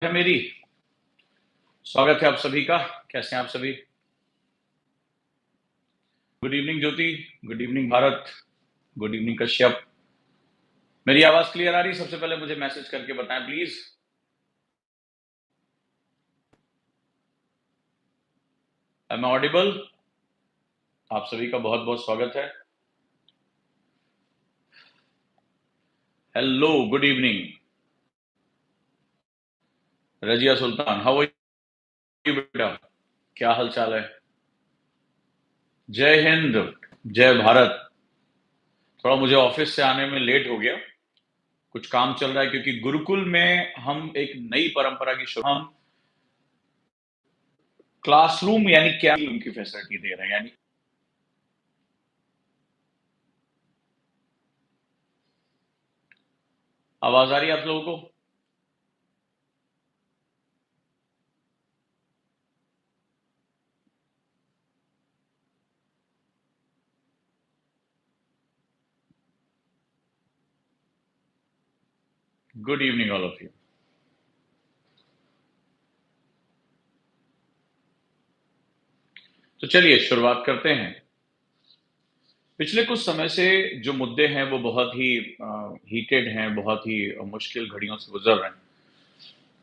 है मेरी। स्वागत है आप सभी का। कैसे हैं आप सभी? Good evening Jyoti. Good evening Bharat. Good evening Kashyap. मेरी आवाज क्लियर आ रही है? सबसे पहले मुझे मैसेज करके बताएं प्लीज। M I audible? आप सभी का बहुत बहुत स्वागत है। Hello, good evening. Razia Sultan, how are you बेटा? क्या हाल चाल है? जय हिंद। जय भारत। थोड़ा मुझे ऑफिस से आने में लेट हो गया। कुछ काम चल रहा है क्योंकि गुरुकुल में हम एक नई परंपरा की शुरू हम क्लासरूम यानी क्या उनकी फैसिलिटी दे रहे हैं यानी। आवाज आ रही है आप लोगों को? Good evening all of you. तो चलिए शुरुआत करते हैं। पिछले कुछ समय से जो मुद्दे हैं वो बहुत ही हीटेड हैं, बहुत ही मुश्किल घड़ियों से गुजर रहे हैं।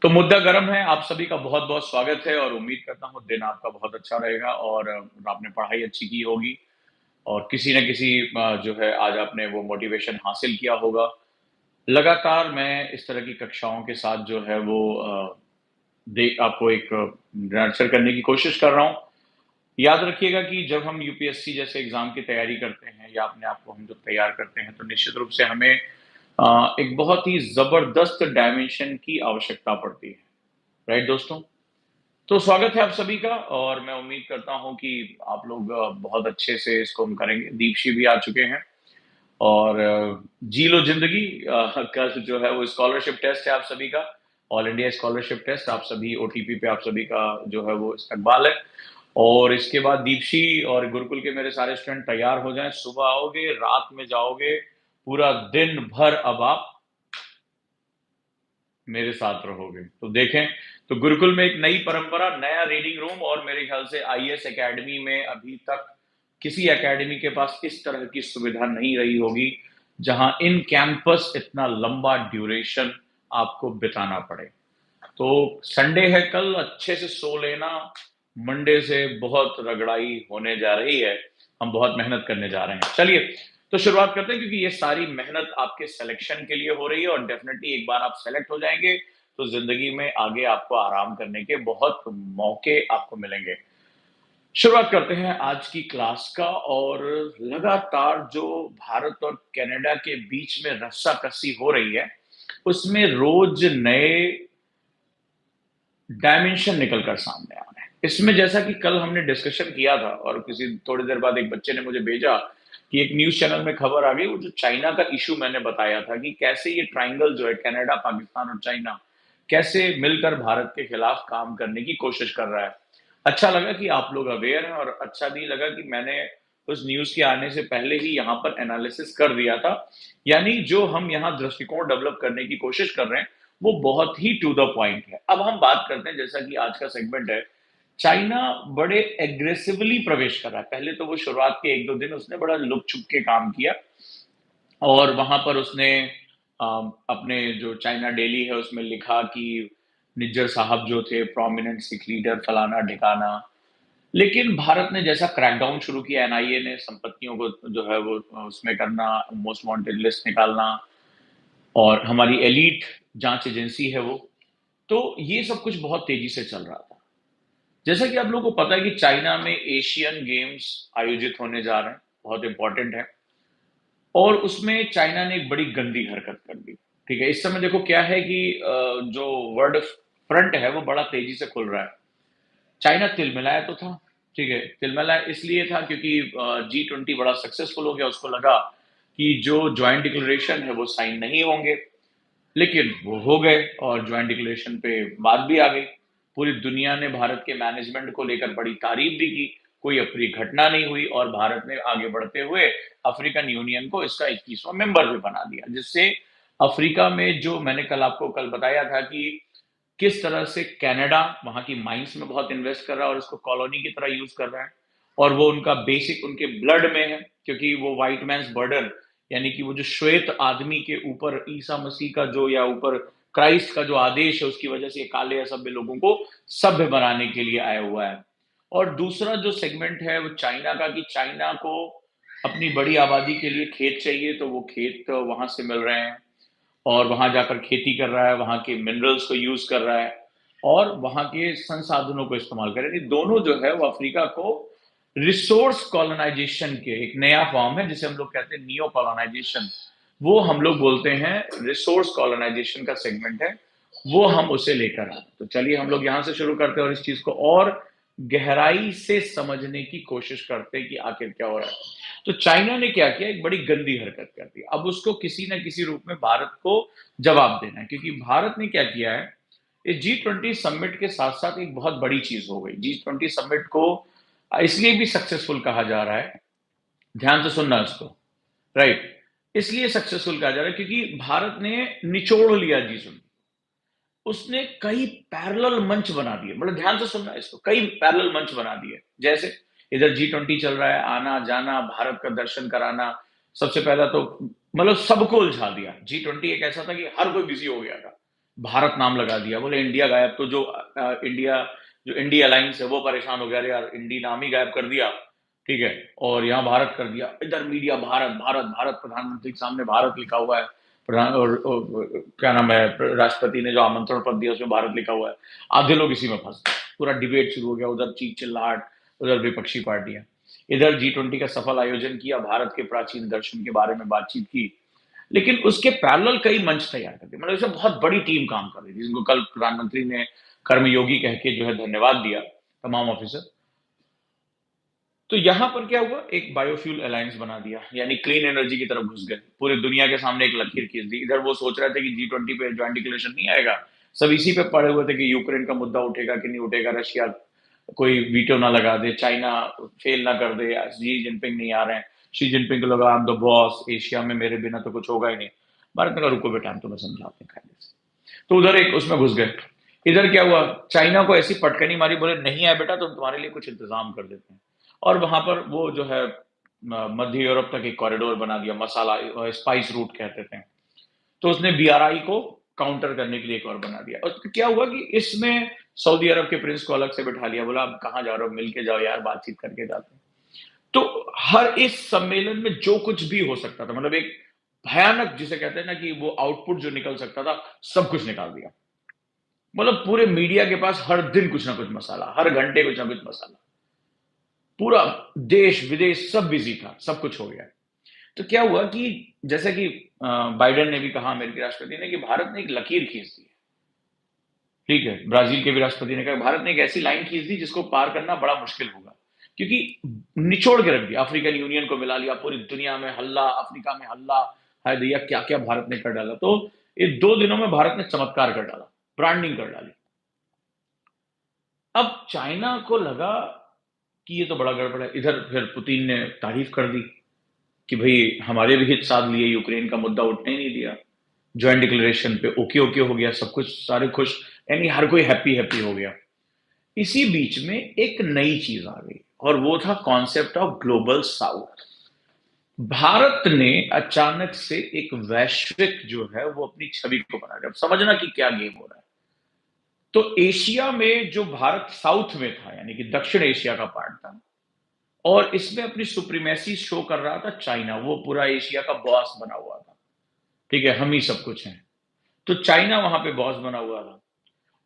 तो मुद्दा गर्म है। आप सभी का बहुत बहुत स्वागत है और उम्मीद करता हूँ दिन आपका बहुत अच्छा रहेगा और आपने पढ़ाई अच्छी की होगी और किसी न किसी जो है आज आपने वो मोटिवेशन हासिल किया होगा। लगातार मैं इस तरह की कक्षाओं के साथ जो है वो देख आपको एक नर्चर करने की कोशिश कर रहा हूँ। याद रखिएगा कि जब हम यूपीएससी जैसे एग्जाम की तैयारी करते हैं या अपने आप को हम जब तैयार करते हैं तो निश्चित रूप से हमें एक बहुत ही जबरदस्त डायमेंशन की आवश्यकता पड़ती है। राइट दोस्तों? तो स्वागत है आप सभी का और मैं उम्मीद करता हूं कि आप लोग बहुत अच्छे से इसको हम करेंगे। दीपशी भी आ चुके हैं और जी लो जिंदगी का जो है वो स्कॉलरशिप टेस्ट है आप सभी का। ऑल इंडिया स्कॉलरशिप टेस्ट आप सभी ओटीपी पे आप सभी का जो है वो इस्तकबाल है। और इसके बाद दीपशी और गुरुकुल के मेरे सारे स्टूडेंट तैयार हो जाएं। सुबह आओगे, रात में जाओगे, पूरा दिन भर अब आप मेरे साथ रहोगे। तो देखें, तो गुरुकुल में एक नई परंपरा, नया रीडिंग रूम और मेरे ख्याल से आईएएस एकेडमी में अभी तक किसी एकेडमी के पास इस तरह की सुविधा नहीं रही होगी जहां इन कैंपस इतना लंबा ड्यूरेशन आपको बिताना पड़े। तो संडे है कल, अच्छे से सो लेना। मंडे से बहुत रगड़ाई होने जा रही है। हम बहुत मेहनत करने जा रहे हैं। चलिए तो शुरुआत करते हैं क्योंकि ये सारी मेहनत आपके सिलेक्शन के लिए हो रही है और डेफिनेटली एक बार आप सेलेक्ट हो जाएंगे तो जिंदगी में आगे आपको आराम करने के बहुत मौके आपको मिलेंगे। शुरुआत करते हैं आज की क्लास का। और लगातार जो भारत और कनाडा के बीच में रस्साकसी हो रही है उसमें रोज नए डायमेंशन निकल कर सामने आ रहे हैं। इसमें जैसा कि कल हमने डिस्कशन किया था और किसी थोड़ी देर बाद एक बच्चे ने मुझे भेजा कि एक न्यूज चैनल में खबर आ गई, वो जो चाइना का इशू मैंने बताया था कि कैसे ये ट्राइंगल जो है कनाडा, पाकिस्तान और चाइना कैसे मिलकर भारत के खिलाफ काम करने की कोशिश कर रहा है। अच्छा लगा कि आप लोग अवेयर हैं और अच्छा भी लगा कि मैंने उस न्यूज के आने से पहले ही यहाँ पर एनालिसिस कर दिया था। यानी जो हम यहाँ दृष्टिकोण डेवलप करने की कोशिश कर रहे हैं वो बहुत ही टू द पॉइंट है। अब हम बात करते हैं, जैसा कि आज का सेगमेंट है, चाइना बड़े एग्रेसिवली प्रवेश कर रहा है। पहले तो वो शुरुआत के एक दो दिन उसने बड़ा लुक छुप के काम किया और वहां पर उसने अपने जो चाइना डेली है उसमें लिखा कि निज्जर साहब जो थे प्रोमिनेंट सिख लीडर फलाना ढिकाना। लेकिन भारत ने जैसा क्रैकडाउन शुरू किया, एनआईए ने संपत्तियों को जो है वो उसमें करना, मोस्ट वांटेड लिस्ट निकालना और हमारी एलीट जांच एजेंसी है वो, तो ये सब कुछ बहुत तेजी से चल रहा था। जैसा कि आप लोगों को पता है कि चाइना में एशियन गेम्स आयोजित होने जा रहे हैं, बहुत इंपॉर्टेंट है। और उसमें चाइना ने एक बड़ी गंदी हरकत कर दी। ठीक है, इस समय देखो क्या है कि जो वर्ल्ड फ्रंट है वो बड़ा तेजी से खुल रहा है। चाइना तिलमिलाया तो था। ठीक है, तिलमिलाया इसलिए था क्योंकि G20 बड़ा सक्सेसफुल हो गया। उसको लगा कि जो ज्वाइंट डिक्लेरेशन है वो साइन नहीं होंगे, लेकिन वो हो गए और ज्वाइंट डिक्लेरेशन पे बात भी आ गई। पूरी दुनिया ने भारत के मैनेजमेंट को लेकर बड़ी तारीफ भी की। कोई अप्रिय घटना नहीं हुई और भारत ने आगे बढ़ते हुए अफ्रीकन यूनियन को इसका 21वां मेंबर भी बना दिया, जिससे अफ्रीका में जो मैंने कल आपको कल बताया था कि किस तरह से कनाडा वहां की माइंस में बहुत इन्वेस्ट कर रहा है और इसको कॉलोनी की तरह यूज कर रहा है, और वो उनका बेसिक उनके ब्लड में है, क्योंकि वो व्हाइट मैन्स बर्डन, यानी कि वो जो श्वेत आदमी के ऊपर ईसा मसीह का जो, या ऊपर क्राइस्ट का जो आदेश है, उसकी वजह से ये काले असभ्य लोगों को सभ्य बनाने के लिए आया हुआ है। और दूसरा जो सेगमेंट है वो चाइना का, कि चाइना को अपनी बड़ी आबादी के लिए खेत चाहिए, तो वो खेत वहां से मिल रहे हैं और वहां जाकर खेती कर रहा है, वहां के मिनरल्स को यूज कर रहा है और वहां के संसाधनों को इस्तेमाल कर रहा है। दोनों जो है वो अफ्रीका को रिसोर्स कॉलोनाइजेशन के एक नया फॉर्म है, जिसे हम लोग कहते हैं नियो कॉलोनाइजेशन, वो हम लोग बोलते हैं रिसोर्स कॉलोनाइजेशन का सेगमेंट है, वो हम उसे लेकर आए। तो चलिए हम लोग यहां से शुरू करते हैं और इस चीज को और गहराई से समझने की कोशिश करते हैं कि आखिर क्या हो रहा है। तो चाइना ने क्या किया, एक बड़ी गंदी हरकत कर दी। अब उसको किसी ना किसी रूप में भारत को जवाब देना है, क्योंकि भारत ने क्या किया है, इस G20 समिट के साथ साथ एक बहुत बड़ी चीज हो गई। G20 समिट को इसलिए भी सक्सेसफुल कहा जा रहा है, ध्यान से सुनना इसको, राइट, इसलिए सक्सेसफुल कहा जा रहा है क्योंकि भारत ने निचोड़ लिया G20। उसने कई पैरेलल मंच बना दिए, मतलब ध्यान से सुनना इसको, कई पैरेलल मंच बना दिए। जैसे इधर G20 चल रहा है, आना जाना, भारत का दर्शन कराना, सबसे पहला तो मतलब सबको उलझा दिया। G20 एक ऐसा था कि हर कोई बिजी हो गया था, भारत नाम लगा दिया, बोले इंडिया गायब, तो जो इंडिया, जो इंडिया अलायंस है वो परेशान हो गया, अरे यार इंडिया नाम ही गायब कर दिया, ठीक है, और यहाँ भारत कर दिया। इधर मीडिया भारत भारत भारत, प्रधानमंत्री के सामने भारत लिखा हुआ है, प्रधान और क्या नाम है, राष्ट्रपति ने जो आमंत्रण पत्र दिया उसमें भारत लिखा हुआ है। आधे लोग इसी में फंस गए, पूरा डिबेट शुरू हो गया, उधर चीख चिल्लाहट, उधर विपक्षी पार्टियां। इधर G20 का सफल आयोजन किया, भारत के प्राचीन दर्शन के बारे में बातचीत की, लेकिन उसके पैरेलल कई मंच तैयार करते, मतलब इसमें बहुत बड़ी टीम काम कर रही थी, जिनको कल प्रधानमंत्री ने कर्मयोगी कह के जो है धन्यवाद दिया, तमाम ऑफिसर। तो यहां पर क्या हुआ, एक बायोफ्यूल अलायंस बना दिया, यानी क्लीन एनर्जी की तरफ घुस गए, पूरे दुनिया के सामने एक लकीर खींच दी। इधर वो सोच रहे थे कि G20 पे ज्वाइंट डिक्लेरेशन नहीं आएगा, सब इसी पे पड़े हुए थे कि यूक्रेन का मुद्दा उठेगा कि नहीं उठेगा, रशिया कोई वीटो ना लगा दे, चाइना फेल ना कर दे, शी जिनपिंग नहीं आ रहे हैं, शी जिनपिंग को लगा I am the boss, Asia में मेरे बिना तो कुछ होगा ही नहीं। भारत ने कहा रुको बेटा, हम तुम्हें समझाते हैं कायदे से। तो उधर एक उसमें घुस गए। इधर क्या हुआ, चाइना को ऐसी पटकनी मारी, बोले नहीं आए बेटा तो तुम्हारे लिए कुछ इंतजाम कर देते हैं। और वहां पर वो जो है मध्य यूरोप तक एक कॉरिडोर बना दिया, मसाला स्पाइस रूट कहते थे। तो उसने BRI को काउंटर करने के लिए एक और बना दिया। और क्या हुआ कि इसमें सऊदी अरब के प्रिंस को अलग से बैठा लिया, बोला अब कहाँ जा रहे हो, मिल के जाओ यार, बातचीत करके जाते हैं। तो हर इस सम्मेलन में जो कुछ भी हो सकता था, मतलब एक भयानक जिसे कहते हैं ना कि वो आउटपुट जो निकल सकता था, सब कुछ निकाल दिया। मतलब पूरे मीडिया के पास हर दिन कुछ ना कुछ मसाला, हर घंटे कुछ ना कुछ मसाला, पूरा देश विदेश सब बिजी था, सब कुछ हो गया। तो क्या हुआ कि जैसे कि बाइडेन ने भी कहा, अमेरिकी राष्ट्रपति ने, कि भारत ने एक लकीर खींच दी, ठीक है, ब्राजील के भी राष्ट्रपति ने कहा भारत ने एक ऐसी लाइन खींच दी जिसको पार करना बड़ा मुश्किल होगा, क्योंकि निचोड़ के रख दिया, अफ्रीकन यूनियन को मिला लिया, पूरी दुनिया में हल्ला, अफ्रीका में हल्ला, हाय दैया क्या क्या भारत ने कर डाला। तो ये 2 दिनों में भारत ने चमत्कार कर डाला, ब्रांडिंग कर डाली। अब चाइना को लगा कि ये तो बड़ा गड़बड़ है। इधर फिर पुतिन ने तारीफ कर दी कि भाई हमारे भी हित साध लिए, यूक्रेन का मुद्दा उठने ही नहीं दिया, ज्वाइंट डिक्लेरेशन पे ओके ओके हो गया, सब कुछ सारे खुश, यानी हर कोई हैप्पी हैप्पी हो गया। इसी बीच में एक नई चीज आ गई और वो था concept of global south. Bharat ने अचानक से एक वैश्विक जो है वो अपनी छवि को बना दिया। अब समझना कि क्या गेम हो रहा है। तो एशिया में जो भारत साउथ में था, यानी कि दक्षिण एशिया का पार्ट था, और इसमें अपनी सुप्रीमेसी शो कर रहा था चाइना, वो पूरा एशिया का बॉस बना हुआ था, ठीक है, हम ही सब कुछ हैं। तो चाइना वहां पे बॉस बना हुआ था।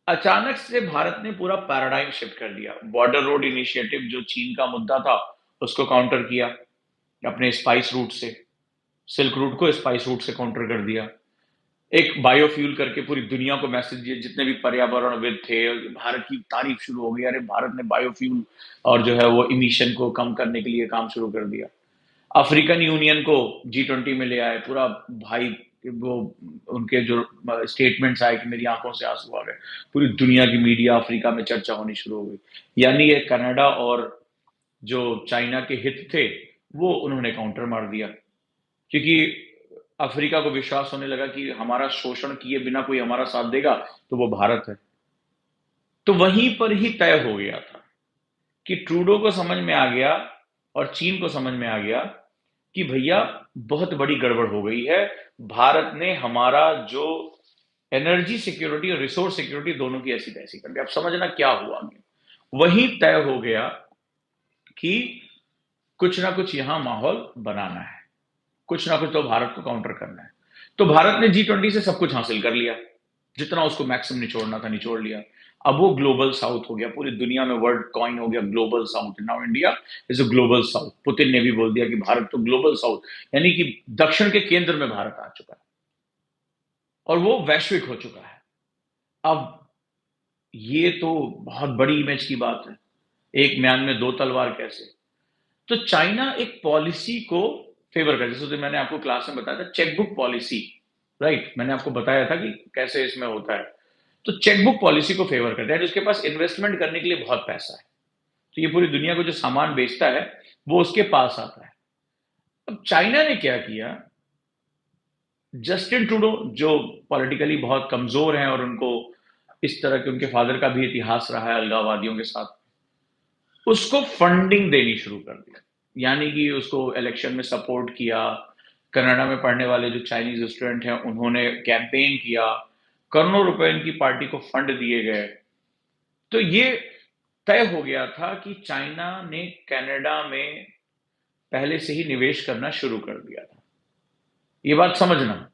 अचानक से भारत ने पूरा पैराडाइम शिफ्ट कर दिया। बॉर्डर रोड इनिशिएटिव जो चीन का मुद्दा था, उसको काउंटर किया अपने स्पाइस रूट से, सिल्क रूट को स्पाइस रूट से काउंटर कर दिया। एक बायोफ्यूल करके पूरी दुनिया को मैसेज दिया, जितने भी पर्यावरणविद थे, भारत की तारीफ शुरू हो गई, अरे भारत ने बायोफ्यूल और जो है वो इमिशन को कम करने के लिए काम शुरू कर दिया। अफ्रीकन यूनियन को G20 में ले आए, पूरा भाई वो उनके जो स्टेटमेंट्स आए कि मेरी आंखों से आंसू आ गए, पूरी दुनिया की मीडिया अफ्रीका में चर्चा होनी शुरू हो गई। यानी ये कनाडा और जो चाइना के हित थे वो उन्होंने काउंटर मार दिया, क्योंकि अफ्रीका को विश्वास होने लगा कि हमारा शोषण किए बिना कोई हमारा साथ देगा तो वो भारत है। तो वहीं पर ही तय हो गया था कि ट्रूडो को समझ में आ गया और चीन को समझ में आ गया कि भैया बहुत बड़ी गड़बड़ हो गई है। भारत ने हमारा जो एनर्जी सिक्योरिटी और रिसोर्स सिक्योरिटी दोनों की ऐसी तैसी कर दी। अब समझना क्या हुआ आगे। वही तय हो गया कि कुछ ना कुछ यहां माहौल बनाना है, कुछ ना कुछ तो भारत को काउंटर करना है। तो भारत ने G20 से सब कुछ हासिल कर लिया, जितना उसको मैक्सिमम निचोड़ना था निचोड़ लिया। अब वो ग्लोबल साउथ हो गया, पूरी दुनिया में वर्ल्ड कॉइन हो गया global south. Now India is a global south. Putin ने भी बोल दिया कि भारत तो ग्लोबल साउथ, यानी कि दक्षिण के केंद्र में भारत आ चुका है और वो वैश्विक हो चुका है। अब ये तो बहुत बड़ी इमेज की बात है, एक म्यान में दो तलवार कैसे। तो चाइना एक पॉलिसी को फेवर कर, जैसे मैंने आपको क्लास में बताया था चेकबुक पॉलिसी, राइट, मैंने आपको बताया था कि कैसे इसमें होता है। तो चेकबुक पॉलिसी को फेवर करता है, उसके पास इन्वेस्टमेंट करने के लिए बहुत पैसा है, तो ये पूरी दुनिया को जो सामान बेचता है वो उसके पास आता है। अब चाइना ने क्या किया, जस्टिन ट्रूडो जो पॉलिटिकली बहुत कमजोर हैं और उनको इस तरह के उनके फादर का भी इतिहास रहा है अलगाववादियों के साथ, उसको फंडिंग देनी शुरू कर दी। यानी कि उसको इलेक्शन में सपोर्ट किया। कनाडा में पढ़ने वाले जो चाइनीज स्टूडेंट हैं उन्होंने कैंपेन किया, करोड़ों रुपए इनकी पार्टी को फंड दिए गए। तो ये तय हो गया था कि चाइना ने कनाडा में पहले से ही निवेश करना शुरू कर दिया था, ये बात समझना।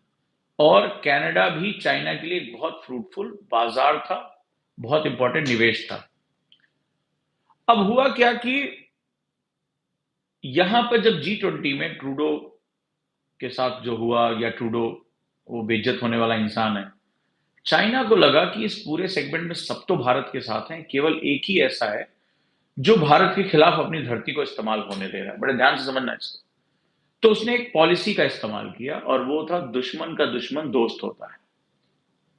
और कनाडा भी चाइना के लिए बहुत फ्रूटफुल बाजार था, बहुत इंपॉर्टेंट निवेश था। अब हुआ क्या कि यहां पर जब G20 में ट्रूडो के साथ जो हुआ, या ट्रूडो वो बेइज्जत होने वाला इंसान है, चाइना को लगा कि इस पूरे सेगमेंट में सब तो भारत के साथ हैं, केवल एक ही ऐसा है जो भारत के खिलाफ अपनी धरती को इस्तेमाल होने दे रहा है। बड़े ध्यान से समझना इसको। तो उसने एक पॉलिसी का इस्तेमाल किया और वो था दुश्मन का दुश्मन दोस्त होता है।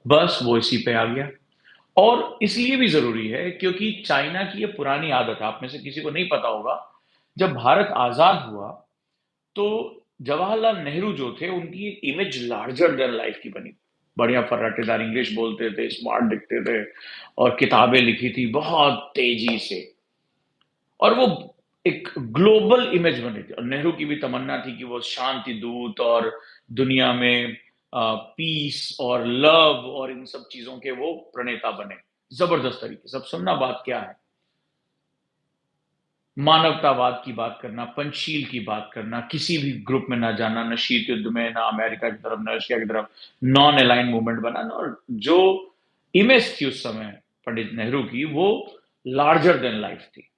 बस वो इसी पे आ गया। और इसलिए भी जरूरी है क्योंकि चाइना की ये पुरानी आदत है, आप में से किसी को नहीं पता होगा, जब भारत आजाद हुआ तो जवाहरलाल नेहरू जो थे उनकी एक इमेज लार्जर देन लाइफ की बनी। बढ़िया फर्राटेदार इंग्लिश बोलते थे, स्मार्ट दिखते थे और किताबें लिखी थी बहुत तेजी से, और वो एक ग्लोबल इमेज बनी थी। और नेहरू की भी तमन्ना थी कि वो शांति दूत और दुनिया में पीस और लव और इन सब चीजों के वो प्रणेता बने जबरदस्त तरीके से। अब सुनना बात क्या है, मानवतावाद की बात करना, पंचशील की बात करना, किसी भी ग्रुप में ना जाना, न शीत युद्ध में, ना अमेरिका की तरफ, न रशिया की तरफ, नॉन अलाइन मूवमेंट बनाना। और जो इमेज थी उस समय पंडित नेहरू की, वो लार्जर देन लाइफ थी।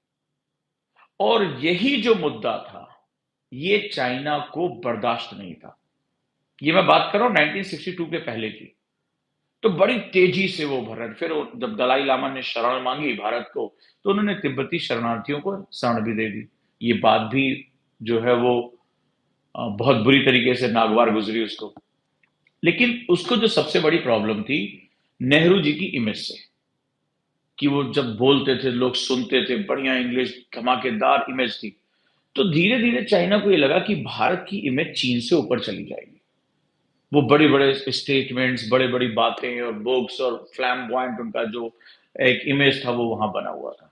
और यही जो मुद्दा था, ये चाइना को बर्दाश्त नहीं था। ये मैं बात कर रहा हूं 1962 के पहले की। तो बड़ी तेजी से वो भर रहे। फिर जब दलाई लामा ने शरण मांगी भारत को, तो उन्होंने तिब्बती शरणार्थियों को शरण भी दे दी। ये बात भी जो है वो बहुत बुरी तरीके से नागवार गुजरी उसको। लेकिन उसको जो सबसे बड़ी प्रॉब्लम थी नेहरू जी की इमेज से, कि वो जब बोलते थे लोग सुनते थे, बढ़िया इंग्लिश, धमाकेदार इमेज थी। तो धीरे धीरे चाइना को ये लगा कि भारत की इमेज चीन से ऊपर चली जाएगी। वो बड़े बड़े स्टेटमेंट्स, बड़े बड़ी बातें और बुक्स और फ्लैम्बॉयंट उनका जो एक इमेज था वो वहां बना हुआ था।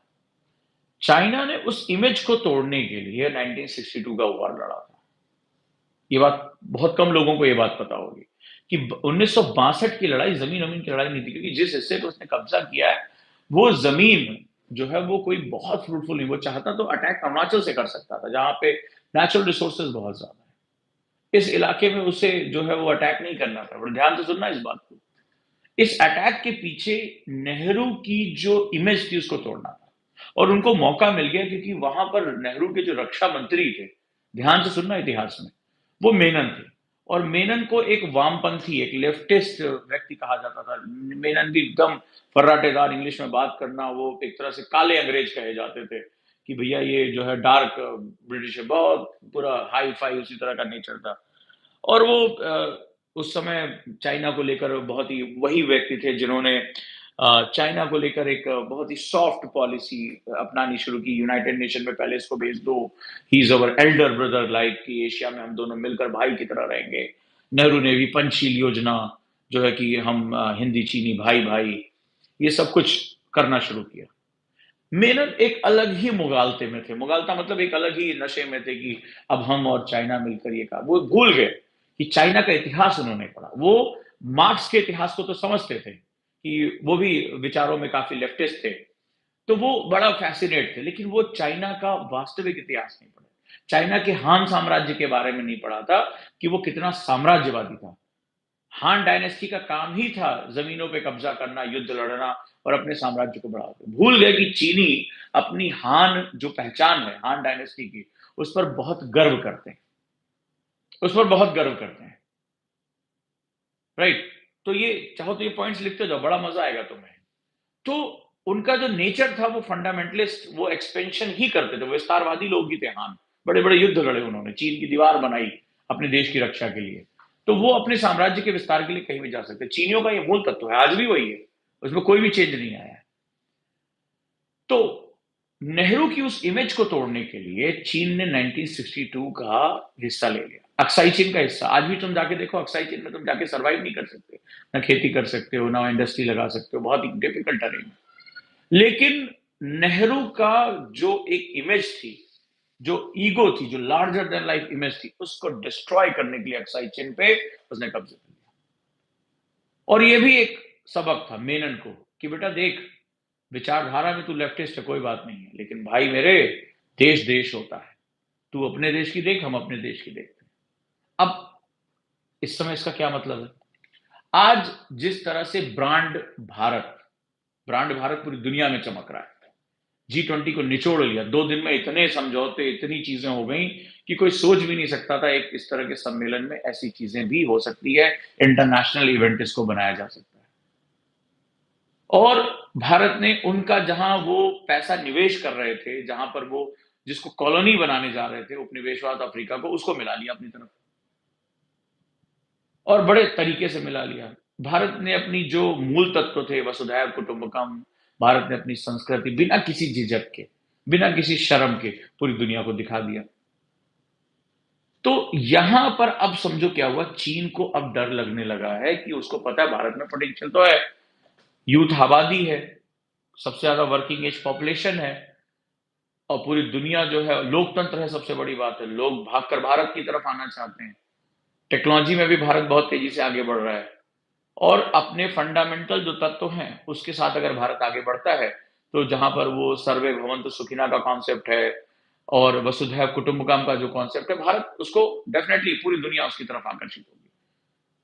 चाइना ने उस इमेज को तोड़ने के लिए 1962 का वॉर लड़ा था। ये बात बहुत कम लोगों को ये बात पता होगी कि 1962 की लड़ाई जमीन जमीन की लड़ाई नहीं थी, क्योंकि जिस हिस्से पे उसने कब्जा किया है वो जमीन जो है वो कोई बहुत फ्रूटफुल नहीं। वो चाहता तो अटैक अरुणाचल से कर सकता था, जहां पे नेचुरल रिसोर्सेज बहुत ज्यादा है। इस इलाके में उसे जो है वो अटैक नहीं करना था। बड़े ध्यान से सुनना इस बात को। इस अटैक के पीछे नेहरू की जो इमेज थी उसको तोड़ना था। और उनको मौका मिल गया क्योंकि वहां पर नेहरू के जो रक्षा मंत्री थे, ध्यान से सुनना इतिहास में, वो मेनन थे। और मेनन को एक वामपंथी, एक लेफ्टिस्ट व्यक्ति कहा जाता था। मेनन भी एकदम फर्राटेदार इंग्लिश में बात करना, वो एक तरह से काले अंग्रेज कहे जाते थे कि भैया ये जो है डार्क ब्रिटिश है, बहुत पूरा हाई फाई उसी तरह का नेचर था। और वो उस समय चाइना को लेकर बहुत ही वही व्यक्ति थे जिन्होंने चाइना को लेकर एक बहुत ही सॉफ्ट पॉलिसी अपनानी शुरू की। यूनाइटेड नेशन में पहले इसको भेज दो, he is our Elder brother, like कि एशिया में हम दोनों मिलकर भाई की तरह रहेंगे। नेहरू ने भी पंचशील योजना जो है कि हम हिंदी चीनी भाई भाई, ये सब कुछ करना शुरू किया। मेनन एक अलग ही मुगालते में थे, मुगालता मतलब एक अलग ही नशे में थे कि अब हम और चाइना मिलकर ये काम, वो भूल गए कि चाइना का इतिहास उन्होंने पढ़ा। वो मार्क्स के इतिहास को तो समझते थे कि वो भी विचारों में काफ़ी लेफ्टिस्ट थे, तो वो बड़ा फ़ैसिनेट थे, लेकिन वो चाइना का वास्तविक इतिहास नहीं पढ़ा। चाइना के हान साम्राज्य के बारे में नहीं पढ़ा था कि वो कितना साम्राज्यवादी था। हान डायनेस्टी का काम ही था ज़मीनों पे कब्ज़ा करना, युद्ध लड़ना और अपने साम्राज्य को बढ़ावा देना। भूल गए कि चीनी अपनी हान जो पहचान है, हान डायनेस्टी की, उस पर बहुत गर्व करते हैं। उस पर बहुत गर्व करते हैं, राइट? तो ये चाहो तो ये पॉइंट्स लिखते जाओ, बड़ा मज़ा आएगा तुम्हें। तो उनका जो नेचर था वो फंडामेंटलिस्ट, वो एक्सपेंशन ही करते थे, वो विस्तारवादी लोग ही थे हान। बड़े-बड़े युद्ध लड़े उन्होंने, चीन की दीवार बनाई अपने देश की रक्षा के लिए। तो वो अपने साम्राज्य के विस्तार के लिए कहीं भी जा सकते। चीनियों का ये मूल तत्व है, आज भी वही है। उसमें कोई भी चेंज नहीं आया है। तो नेहरू की उस इमेज को तोड़ने के लिए चीन ने 1962 का हिस्सा ले लिया। अक्साई चीन का हिस्सा। आज भी तुम जाके देखो अक्साई चीन में तुम जाके सर्वाइव नहीं कर सकते। ना खेती कर सकते हो, ना इंडस्ट्री लगा सकते हो, बहुत ही डिफिकल्ट टर्रेन है। लेकिन नेहरू का जो एक इमेज थी, जो ईगो थी, जो लार्जर देन लाइफ इमेज थी, उसको डिस्ट्रॉय करने के लिए अक्साई चीन पे उसने कब्जा कर लिया। और ये भी एक सबक था मेनन को कि बेटा देख, विचारधारा में तू लेफ्टिस्ट है, कोई बात नहीं है, लेकिन भाई मेरे, देश देश होता है। तू अपने देश की देख, हम अपने देश की देखते हैं। अब इस समय इसका क्या मतलब है? आज जिस तरह से ब्रांड भारत पूरी दुनिया में चमक रहा है। G20 को निचोड़ लिया। 2 दिन में इतने समझौते, इतनी चीजें हो गई कि कोई सोच भी नहीं सकता था एक इस तरह के सम्मेलन में ऐसी चीजें भी हो सकती है। इंटरनेशनल इवेंट इसको बनाया जा सकता है। और भारत ने उनका जहां वो पैसा निवेश कर रहे थे, जहां पर वो जिसको कॉलोनी बनाने जा रहे थे उपनिवेशवाद अफ्रीका को, उसको मिला लिया अपनी तरफ और बड़े तरीके से मिला लिया। भारत ने अपनी जो मूल तत्व थे, वसुधैव कुटुंबकम, भारत ने अपनी संस्कृति बिना किसी झिझक के, बिना किसी शर्म के पूरी दुनिया को दिखा दिया। तो यहां पर अब समझो क्या हुआ, चीन को अब डर लगने लगा है कि उसको पता है भारत में पोटेंशियल तो है, यूथ आबादी है, सबसे ज्यादा वर्किंग एज पॉपुलेशन है और पूरी दुनिया जो है लोकतंत्र है, सबसे बड़ी बात है, लोग भागकर भारत की तरफ आना चाहते हैं। टेक्नोलॉजी में भी भारत बहुत तेजी से आगे बढ़ रहा है और अपने फंडामेंटल जो तत्व हैं उसके साथ अगर भारत आगे बढ़ता है तो जहां पर वो सर्वे भवन्तु सुखिनः का कॉन्सेप्ट है और वसुधैव कुटुंबकम का जो कॉन्सेप्ट है, भारत उसको डेफिनेटली पूरी दुनिया उसकी तरफ आकर्षित होगी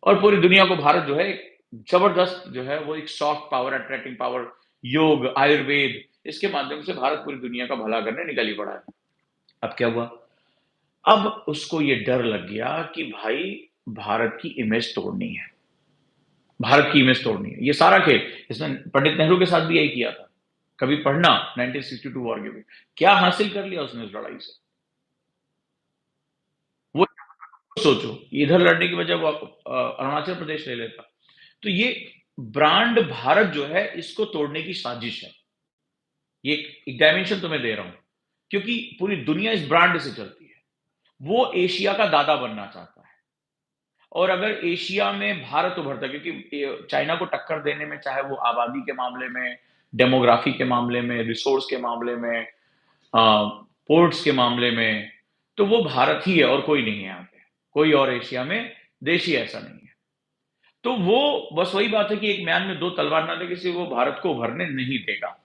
और पूरी दुनिया को भारत जो है एक जबरदस्त जो है वो एक सॉफ्ट पावर, अट्रैक्टिंग पावर, योग, आयुर्वेद, इसके माध्यम से भारत पूरी दुनिया का भला करने निकल ही पड़ा है। अब क्या हुआ, अब उसको ये डर लग गया कि भाई भारत की इमेज तोड़नी है, भारत की इमेज तोड़नी है। ये सारा खेल इसने पंडित नेहरू के साथ भी यही किया था। कभी पढ़ना 1962 वॉर के भी क्या हासिल कर लिया उसने इस लड़ाई से, वो सोचो, इधर लड़ने की बजाय वो अरुणाचल प्रदेश ले लेता। तो ये ब्रांड भारत जो है इसको तोड़ने की साजिश है। ये एक डायमेंशन तुम्हें दे रहा हूं क्योंकि पूरी दुनिया इस ब्रांड से चलती है। वो एशिया का दादा बनना चाहता है और अगर एशिया में भारत उभरता है क्योंकि चाइना को टक्कर देने में, चाहे वो आबादी के मामले में, डेमोग्राफी के मामले में, रिसोर्स के मामले में, पोर्ट्स के मामले में, तो वो भारत ही है और कोई नहीं है यहाँ पे। कोई और एशिया में देश ही ऐसा नहीं है। तो वो बस वही बात है कि एक म्यान में दो तलवार ना लेके वो भारत को उभरने नहीं देगा।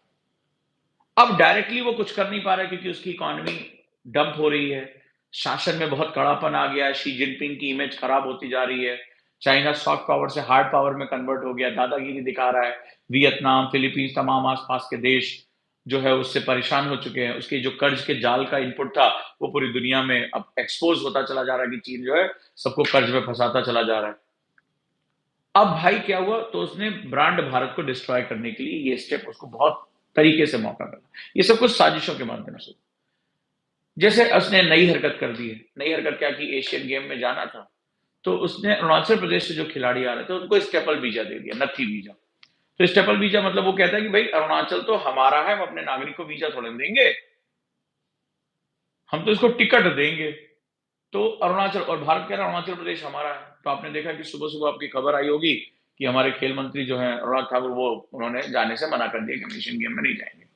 अब डायरेक्टली वो कुछ कर नहीं पा रहा है क्योंकि उसकी इकोनॉमी डंप हो रही है, शासन में बहुत कड़ापन आ गया है, शी जिनपिंग की इमेज खराब होती जा रही है, चाइना सॉफ्ट पावर से हार्ड पावर में कन्वर्ट हो गया, दादागिरी दिखा रहा है, वियतनाम, फिलीपींस, तमाम आसपास के देश जो है उससे परेशान हो चुके हैं, उसके जो कर्ज के जाल का इनपुट था वो पूरी दुनिया में अब एक्सपोज होता चला जा रहा है कि चीन जो है सबको कर्ज में फंसाता चला जा रहा है। अब भाई क्या हुआ, तो उसने ब्रांड भारत को डिस्ट्रॉय करने के लिए ये स्टेप उसको बहुत तरीके से मौका मिला। ये सब कुछ साजिशों के माध्यम से, जैसे उसने नई हरकत कर दी है। नई हरकत क्या की, एशियन गेम में जाना था तो उसने अरुणाचल प्रदेश से जो खिलाड़ी आ रहे थे उनको स्टेपल वीजा दे दिया, नत्थी वीजा। तो स्टेपल वीजा मतलब वो कहता है कि भाई अरुणाचल तो हमारा है, हम अपने नागरिक को वीजा थोड़े देंगे, हम तो इसको टिकट देंगे। तो अरुणाचल और भारत कह रहा है अरुणाचल प्रदेश हमारा है। तो आपने देखा कि सुबह सुबह आपकी खबर आई होगी कि हमारे खेल मंत्री जो हैं अनुराग ठाकुर, वो उन्होंने जाने से मना कर दिया कि हम एशियन गेम में नहीं जाएंगे।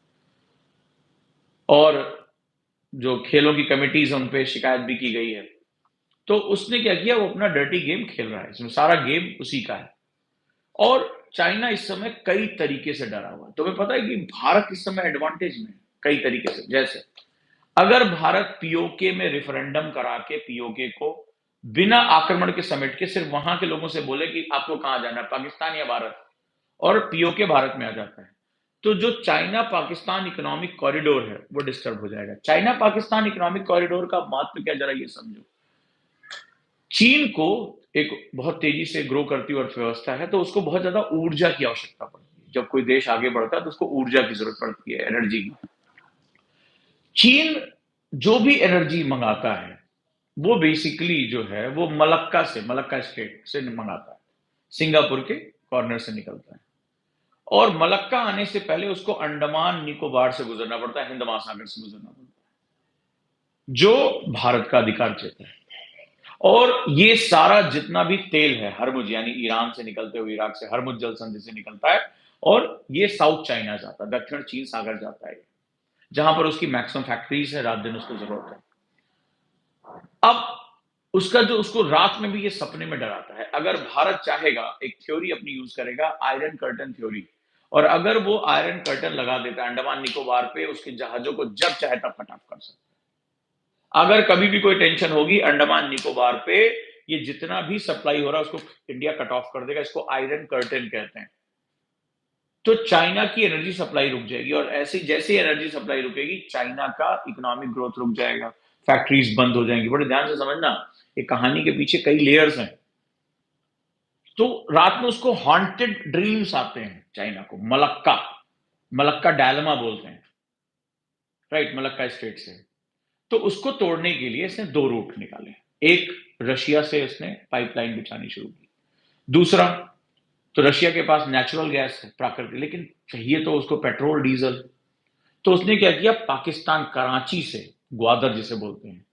और जो खेलों की कमिटीज हैं उन पे शिकायत भी की गई है। तो उसने क्या किया, वो अपना डर्टी गेम खेल रहा है, इसमें सारा गेम उसी का है। और चाइना इस समय कई तरीके से डरा हुआ है। तुम्हें पता है कि भारत इस समय एडवांटेज में है कई तरीके से। जैसे अगर भारत पीओके में रेफरेंडम करा के पीओके को बिना आक्रमण के समेट के सिर्फ वहां के लोगों से बोले कि आपको कहां जाना है, पाकिस्तान या भारत, और पीओके भारत में आ जाता है, तो जो चाइना पाकिस्तान इकोनॉमिक कॉरिडोर है वो डिस्टर्ब हो जाएगा। चाइना पाकिस्तान इकोनॉमिक कॉरिडोर का महत्व क्या, जरा ये समझो। चीन को एक बहुत तेजी से ग्रो करती हुई अर्थव्यवस्था है, तो उसको बहुत ज्यादा ऊर्जा की आवश्यकता पड़ती है। जब कोई देश आगे बढ़ता है तो उसको ऊर्जा की जरूरत पड़ती है, एनर्जी की। चीन जो भी एनर्जी मंगाता है वो बेसिकली जो है वो मलक्का स्टेट से मंगाता है, सिंगापुर के कॉर्नर से निकलता है। और मलक्का आने से पहले उसको अंडमान निकोबार से गुजरना पड़ता है, हिंद महासागर से गुजरना पड़ता है, जो भारत का अधिकार क्षेत्र है। और ये सारा जितना भी तेल है, हरमुज यानी ईरान से निकलते हुए इराक से हरमुज जल संधि से निकलता है, और ये साउथ चाइना जाता है, दक्षिण चीन सागर जाता है, जहां पर उसकी मैक्सिमम फैक्ट्रीज है, रात दिन उसको जरूरत है। अब उसका जो, उसको रात में भी ये सपने में डराता है। अगर भारत चाहेगा, एक थ्योरी अपनी यूज करेगा, आयरन कर्टन थ्योरी, और अगर वो आयरन कर्टन लगा देता है अंडमान निकोबार पे, उसके जहाजों को जब चाहे तब कट ऑफ कर सकता है। अगर कभी भी कोई टेंशन होगी अंडमान निकोबार पे, ये जितना भी सप्लाई हो रहा है उसको इंडिया कट ऑफ कर देगा। इसको आयरन कर्टन कहते हैं। तो चाइना की एनर्जी सप्लाई रुक जाएगी, और ऐसे जैसे एनर्जी सप्लाई रुकेगी, चाइना का इकोनॉमिक ग्रोथ रुक जाएगा, फैक्ट्रीज बंद हो जाएंगी। बड़े ध्यान से समझना, ये कहानी के पीछे कई लेयर्स हैं। तो रात में उसको हॉन्टेड ड्रीम्स आते हैं चाइना को, मलक्का मलक्का डायलमा बोलते हैं, राइट, मलक्का स्टेट से। तो उसको तोड़ने के लिए इसने दो रूट निकाले। एक, रशिया से इसने पाइपलाइन बिछानी शुरू की। दूसरा, तो रशिया के पास नेचुरल गैस है, प्राकृतिक, लेकिन चाहिए तो उसको पेट्रोल डीजल। तो उसने क्या किया, पाकिस्तान कराची से, ग्वादर जिसे बोलते हैं,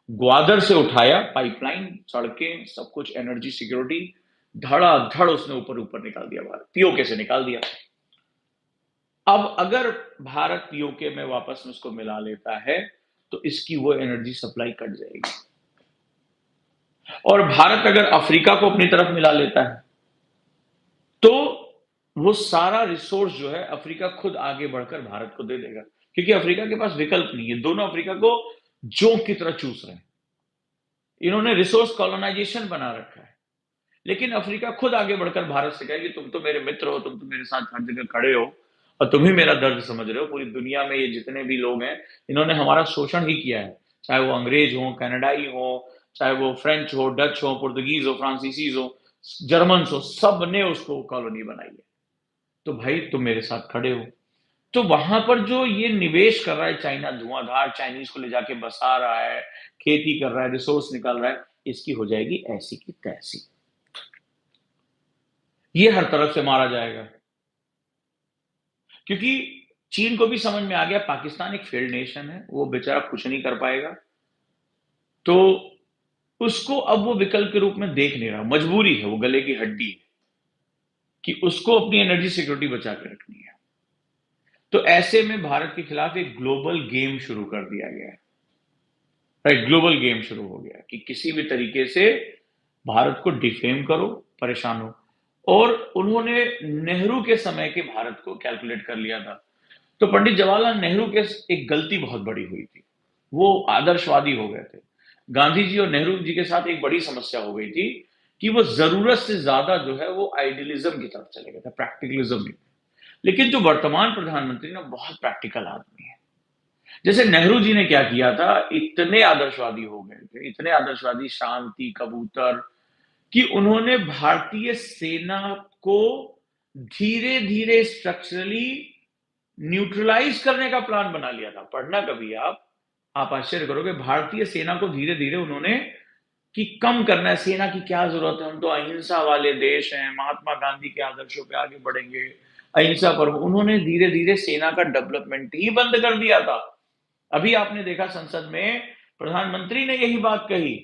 ग्वादर से उठाया पाइपलाइन, सड़कें, सब कुछ, एनर्जी सिक्योरिटी, धड़ाधड़ उसने ऊपर ऊपर निकाल दिया, भारत पीओके से निकाल दिया। अब अगर भारत पीओके में वापस में उसको मिला लेता है तो इसकी वो एनर्जी सप्लाई कट जाएगी। और भारत अगर अफ्रीका को अपनी तरफ मिला लेता है तो वो सारा रिसोर्स जो है अफ्रीका खुद आगे बढ़कर भारत को दे देगा, क्योंकि अफ्रीका के पास विकल्प नहीं है। दोनों अफ्रीका को जोंक की तरह चूस रहे हैं। इन्होंने रिसोर्स कॉलोनाइजेशन बना रखा है, लेकिन अफ्रीका खुद आगे बढ़कर भारत से कहे कि तुम तो मेरे मित्र हो, तुम तो मेरे साथ हर जगह खड़े हो, और तुम ही मेरा दर्द समझ रहे हो। पूरी दुनिया में ये जितने भी लोग हैं, इन्होंने हमारा शोषण ही किया है, चाहे वो अंग्रेज हो, कनाडाई हो, चाहे वो फ्रेंच हो, डच हो, पुर्तगीज हो, फ्रांसीसीज हो, जर्मन हो, सब ने उसको कॉलोनी बनाई है। तो भाई तुम मेरे साथ खड़े हो। तो वहां पर जो ये निवेश कर रहा है चाइना, धुआंधार, चाइनीज को ले जाके बसा रहा है, खेती कर रहा है, रिसोर्स निकाल रहा है, इसकी हो जाएगी ऐसी की तैसी। ये हर तरफ से मारा जाएगा, क्योंकि चीन को भी समझ में आ गया पाकिस्तान एक फेल्ड नेशन है, वो बेचारा कुछ नहीं कर पाएगा। तो उसको अब वो विकल्प के रूप में देख नहीं रहा, मजबूरी है, वो गले की हड्डी है कि उसको अपनी एनर्जी सिक्योरिटी बचा के रखनी है। तो ऐसे में भारत के खिलाफ एक ग्लोबल गेम शुरू कर दिया गया है, राइट, ग्लोबल गेम शुरू हो गया कि किसी भी तरीके से भारत को डिफेम करो, परेशान हो। और उन्होंने नेहरू के समय के भारत को कैलकुलेट कर लिया था। तो पंडित जवाहरलाल नेहरू के एक गलती बहुत बड़ी हुई थी, वो आदर्शवादी हो गए थे। गांधी जी और नेहरू जी के साथ एक बड़ी समस्या हो गई थी कि वो जरूरत से ज्यादा जो है वो आइडियलिज्म की तरफ चले गए थे, प्रैक्टिकलिज्म नहीं। लेकिन जो वर्तमान प्रधानमंत्री ना, बहुत प्रैक्टिकल आदमी है। जैसे नेहरू जी ने क्या किया था, इतने आदर्शवादी हो गए थे, इतने आदर्शवादी, शांति कबूतर, कि उन्होंने भारतीय सेना को धीरे धीरे स्ट्रक्चरली न्यूट्रलाइज करने का प्लान बना लिया था। पढ़ना कभी आप आश्चर्य करोगे, भारतीय सेना को धीरे धीरे उन्होंने, कि कम करना है, सेना की क्या जरूरत है, हम तो अहिंसा वाले देश हैं, महात्मा गांधी के आदर्शों पे आगे बढ़ेंगे, अहिंसा पर। उन्होंने धीरे धीरे सेना का डेवलपमेंट ही बंद कर दिया था। अभी आपने देखा संसद में प्रधानमंत्री ने यही बात कही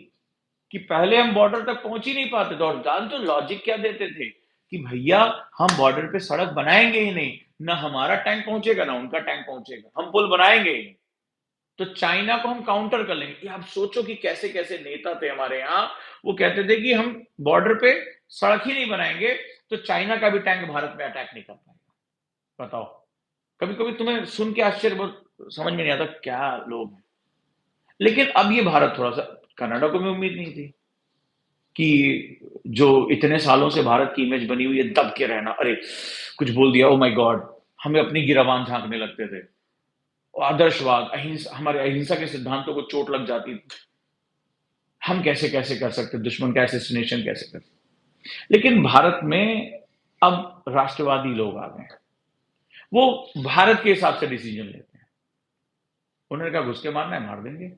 कि पहले हम बॉर्डर तक पहुंच ही नहीं पाते थे, और जान तो लॉजिक क्या देते थे कि भैया हम बॉर्डर पे सड़क बनाएंगे ही नहीं, ना हमारा टैंक पहुंचेगा ना उनका टैंक पहुंचेगा, हम पुल बनाएंगे ही नहीं, तो चाइना को हम काउंटर कर लेंगे। आप सोचो कि कैसे कैसे नेता थे हमारे यहाँ, वो कहते थे कि हम बॉर्डर पे सड़क ही नहीं बनाएंगे तो चाइना का भी टैंक भारत में अटैक नहीं कर पाएगा। बताओ, कभी कभी तुम्हें सुन के आश्चर्य बहुत समझ में नहीं आता क्या लोग हैं। लेकिन अब ये भारत थोड़ा सा, कनाडा को भी उम्मीद नहीं थी कि जो इतने सालों से भारत की इमेज बनी हुई है दब के रहना, अरे कुछ बोल दिया ओ माय गॉड, हमें अपनी गिरावान झांकने लगते थे, आदर्शवाद अहिंसा, हमारे अहिंसा के सिद्धांतों को चोट लग जाती, हम कैसे कैसे कर सकते, दुश्मन का असैसिनेशन कैसे कर सकते। लेकिन भारत में अब राष्ट्रवादी लोग आ गए हैं, वो भारत के हिसाब से डिसीजन लेते हैं। उन्होंने कहा घुस के मारना है मार देंगे।